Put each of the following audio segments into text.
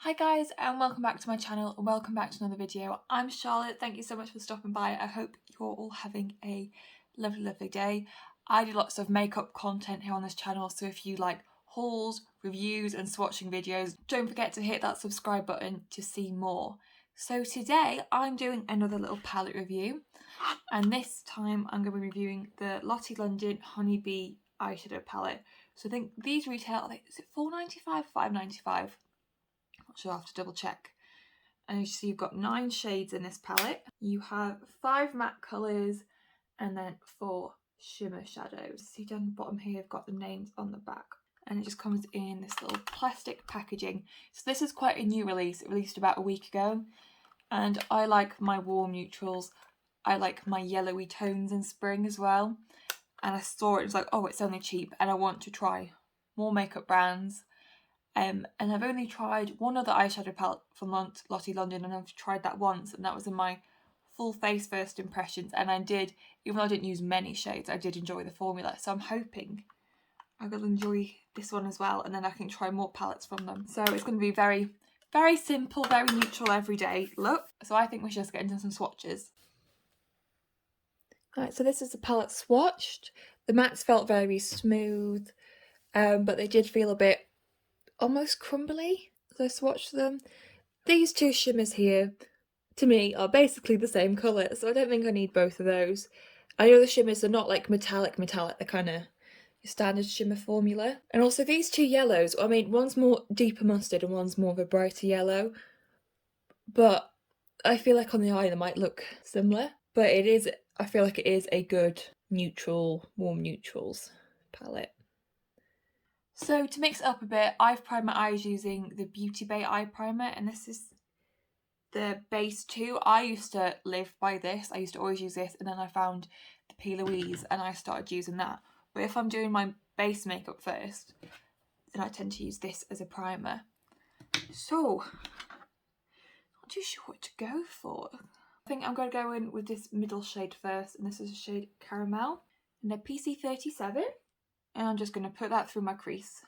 Hi guys, and welcome back to my channel and welcome back to another video. I'm Charlotte. Thank you so much for stopping by. I hope you're all having a lovely day. I do lots of makeup content here on this channel, so if you like hauls, reviews and swatching videos, don't forget to hit that subscribe button to see more. So today I'm doing another little palette review, and this time I'm going to be reviewing the Lottie London Honeybee eyeshadow palette. So I think these retail, is it £4.95, £5.95? Not sure, I'll have to double check. And you see you've got 9 shades in this palette. You have 5 matte colours and then 4 shimmer shadows. See down the bottom here I've got the names on the back, and it just comes in this little plastic packaging. So this is quite a new release. It released about a week ago, and I like my warm neutrals. I like my yellowy tones in spring as well, and I saw it was like, oh, it's only cheap and I want to try more makeup brands. And I've only tried one other eyeshadow palette from Lottie London, and I've tried that once, and that was in my full face first impressions, and I did, even though I didn't use many shades, I did enjoy the formula. So I'm hoping I will enjoy this one as well, and then I can try more palettes from them. So it's going to be very, very simple, very neutral everyday look. So I think we should just get into some swatches. Alright, so this is the palette swatched. The mattes felt very smooth, but they did feel a bit almost crumbly as I swatched them. These two shimmers here, to me, are basically the same colour, so I don't think I need both of those. I know the shimmers are not like metallic, they're kind of standard shimmer formula. And also these two yellows, I mean, one's more deeper mustard and one's more of a brighter yellow, but I feel like on the eye they might look similar. But it is, I feel like it is a good neutral, warm neutrals palette. So to mix it up a bit, I've primed my eyes using the Beauty Bay eye primer, and this is the base 2. I used to live by this. I used to always use this, and then I found the P. Louise and I started using that. But if I'm doing my base makeup first, then I tend to use this as a primer. So, not too sure what to go for. I think I'm going to go in with this middle shade first, and this is a shade Caramel, and a PC37. And I'm just going to put that through my crease.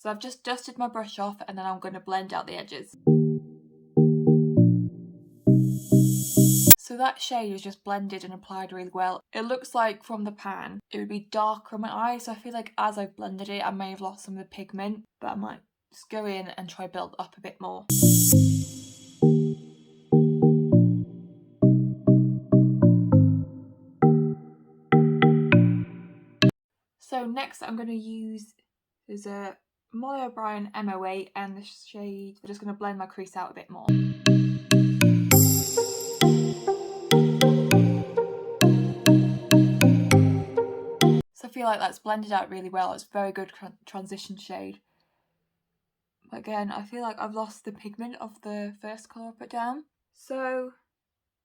So I've just dusted my brush off, and then I'm going to blend out the edges. So that shade is just blended and applied really well. It looks like from the pan it would be darker on my eye, so I feel like as I've blended it I may have lost some of the pigment, but I might just go in and try build up a bit more. So next I'm going to use is a Molly O'Brien MO8 and the shade, I'm just going to blend my crease out a bit more. So I feel like that's blended out really well. It's a very good transition shade. But again, I feel like I've lost the pigment of the first colour I put down. So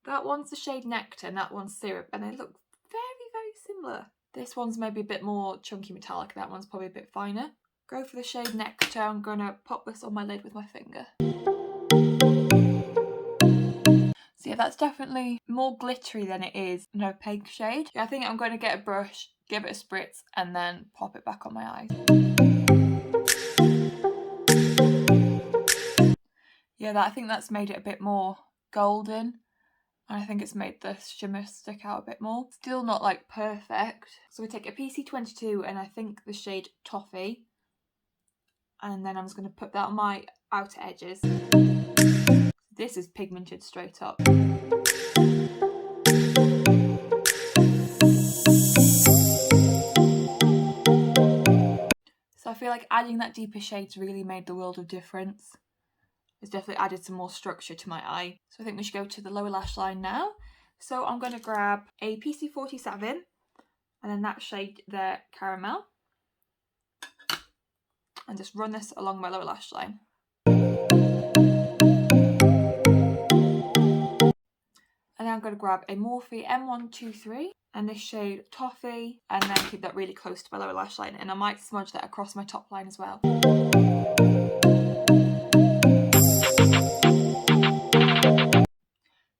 that one's the shade Nectar and that one's Syrup, and they look very similar. This one's maybe a bit more chunky metallic, that one's probably a bit finer. Go for the shade Nectar. I'm going to pop this on my lid with my finger. So yeah, that's definitely more glittery than it is an opaque shade. Yeah, I think I'm going to get a brush, give it a spritz, and then pop it back on my eyes. Yeah, I think that's made it a bit more golden. And I think it's made the shimmer stick out a bit more. Still not like perfect. So we take a PC22 and I think the shade Toffee. And then I'm just going to put that on my outer edges. This is pigmented straight up. So I feel like adding that deeper shade's really made the world of difference. It's definitely added some more structure to my eye. So I think we should go to the lower lash line now. So I'm going to grab a PC47 and then that shade there, Caramel, and just run this along my lower lash line. And then I'm going to grab a Morphe M123 and this shade Toffee, and then keep that really close to my lower lash line, and I might smudge that across my top line as well.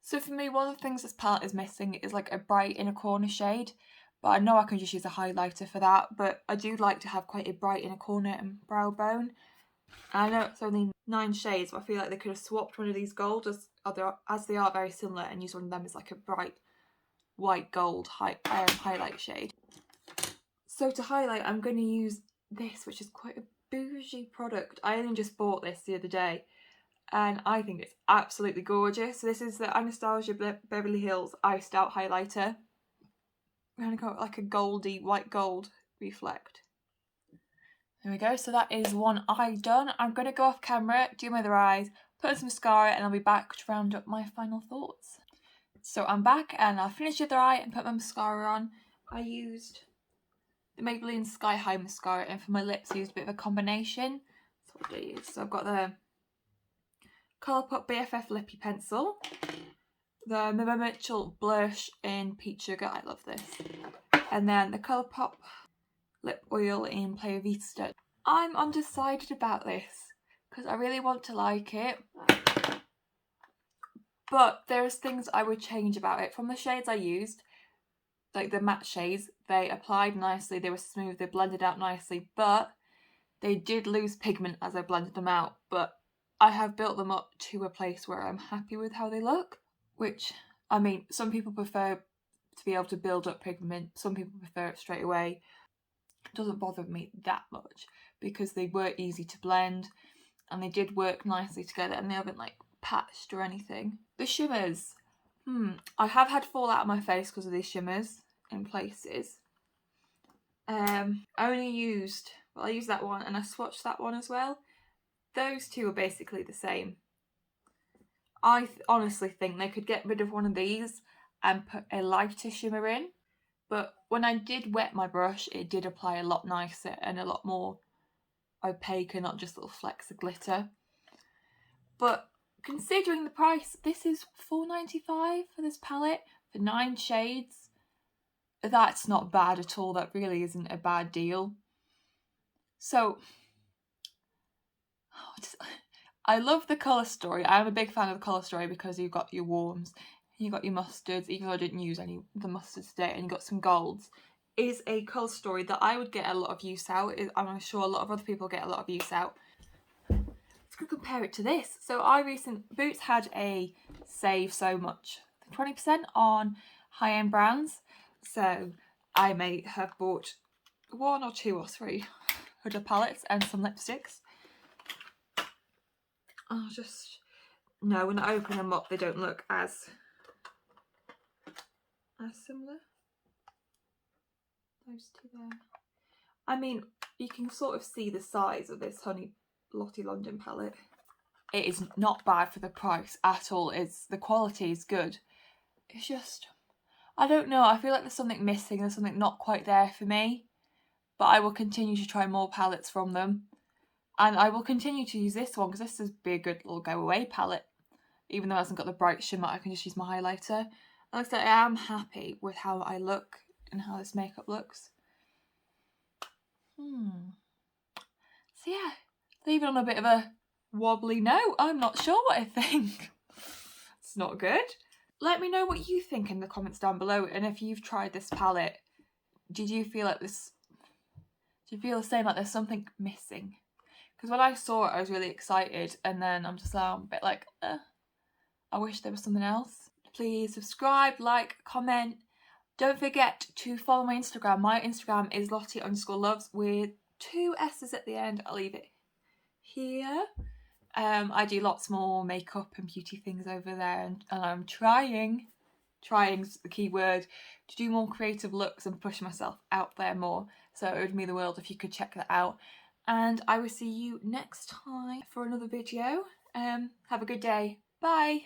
So for me, one of the things this palette is missing is like a bright inner corner shade, but I know I can just use a highlighter for that. But I do like to have quite a bright inner corner and brow bone. And I know it's only 9 shades, but I feel like they could have swapped one of these gold as they are very similar, and use one of them as like a bright white gold highlight shade. So to highlight, I'm going to use this, which is quite a bougie product. I only just bought this the other day, and I think it's absolutely gorgeous. So this is the Anastasia Beverly Hills Iced Out Highlighter. I'm going to go like a goldy white gold reflect. There we go. So that is one eye done. I'm going to go off camera, do my other eyes, put on some mascara, and I'll be back to round up my final thoughts. So I'm back, and I'll finish the other eye and put my mascara on. I used the Maybelline Sky High mascara, and for my lips I used a bit of a combination. That's what I use. So I've got the Colourpop BFF Lippy Pencil, the Mimo Mitchell Blush in Peach Sugar, I love this, and then the Colourpop Lip Oil in Playa Vista. I'm undecided about this because I really want to like it, but there's things I would change about it. From the shades I used, like the matte shades, they applied nicely, they were smooth, they blended out nicely, but they did lose pigment as I blended them out. But I have built them up to a place where I'm happy with how they look, which, I mean, some people prefer to be able to build up pigment, some people prefer it straight away. It doesn't bother me that much because they were easy to blend and they did work nicely together, and they haven't like patched or anything. The shimmers, I have had fallout on my face because of these shimmers in places. I used that one, and I swatched that one as well. Those two are basically the same. I honestly think they could get rid of one of these and put a lighter shimmer in, but when I did wet my brush, it did apply a lot nicer and a lot more opaque and not just little flecks of glitter. But considering the price, this is $4.95 for this palette for 9 shades. That's not bad at all. That really isn't a bad deal. So I love the colour story. I'm a big fan of the colour story because you've got your warms, you've got your mustards, even though I didn't use any of the mustards today, and you've got some golds. Is a colour story that I would get a lot of use out. I'm sure a lot of other people get a lot of use out. Let's go compare it to this. So Boots had a save so much, 20% on high-end brands. So I may have bought 1 or 2 or 3 Huda palettes and some lipsticks. No, when I open them up, they don't look as similar. Those two there. I mean, you can sort of see the size of this Lottie London palette. It is not bad for the price at all. The quality is good. It's just, I don't know, I feel like there's something missing, there's something not quite there for me. But I will continue to try more palettes from them. And I will continue to use this one because this would be a good little go away palette. Even though it hasn't got the bright shimmer, I can just use my highlighter. Like I said, I am happy with how I look and how this makeup looks. So yeah, leaving on a bit of a wobbly note, I'm not sure what I think. It's not good. Let me know what you think in the comments down below, and if you've tried this palette, did you feel like this? Do you feel the same, like there's something missing? Because when I saw it, I was really excited, and then I'm just a bit like, I wish there was something else. Please subscribe, like, comment. Don't forget to follow my Instagram. My Instagram is Lottie_loves with 2 S's at the end. I'll leave it here. I do lots more makeup and beauty things over there, and I'm trying's the key word, to do more creative looks and push myself out there more. So it would mean the world if you could check that out. And I will see you next time for another video. Have a good day. Bye.